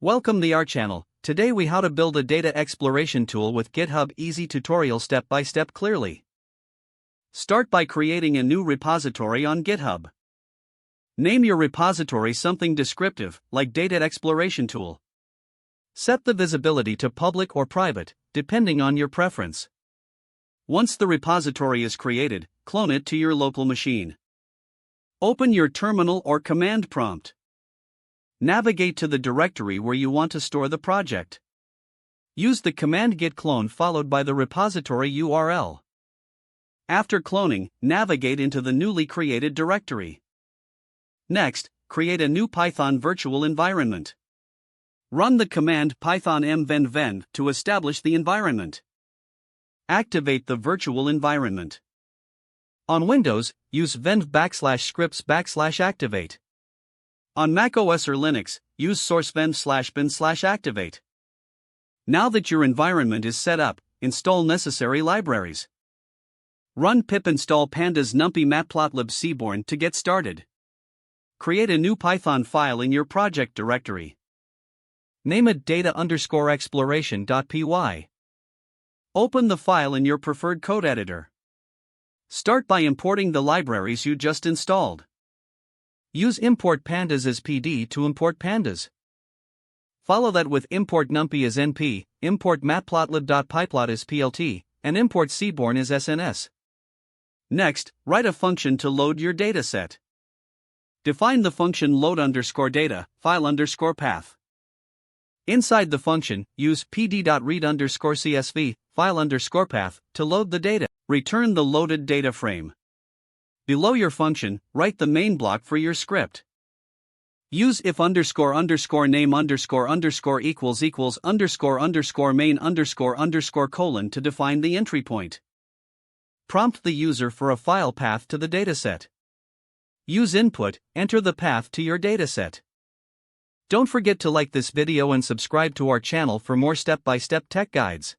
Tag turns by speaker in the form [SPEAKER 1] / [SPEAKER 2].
[SPEAKER 1] Welcome to our channel. Today we how to build a data exploration tool with GitHub easy tutorial step by step clearly. Start by creating a new repository on GitHub. Name your repository something descriptive, like Data Exploration Tool. Set the visibility to public or private, depending on your preference. Once the repository is created, clone it to your local machine. Open your terminal or command prompt. Navigate to the directory where you want to store the project. Use the command git clone followed by the repository URL. After cloning, navigate into the newly created directory. Next, create a new Python virtual environment. Run the command python mvenv to establish the environment. Activate the virtual environment. On Windows, use venv /scripts/activate. On macOS or Linux, use sourcevenv/bin/activate. Now that your environment is set up, install necessary libraries. Run pip install pandas numpy matplotlib seaborn to get started. Create a new Python file in your project directory. Name it data_exploration.py. Open the file in your preferred code editor. Start by importing the libraries you just installed. Use import pandas as PD to import pandas. Follow that with import numpy as np, import matplotlib.pyplot as plt, and import seaborn as sns. Next, write a function to load your dataset. Define the function load_data, file_path. Inside the function, use pd.read_csv, file_path, to load the data. Return the loaded data frame. Below your function, write the main block for your script. Use if __name _equals __main__colon to define the entry point. Prompt the user for a file path to the dataset. Use input, enter the path to your dataset. Don't forget to like this video and subscribe to our channel for more step-by-step tech guides.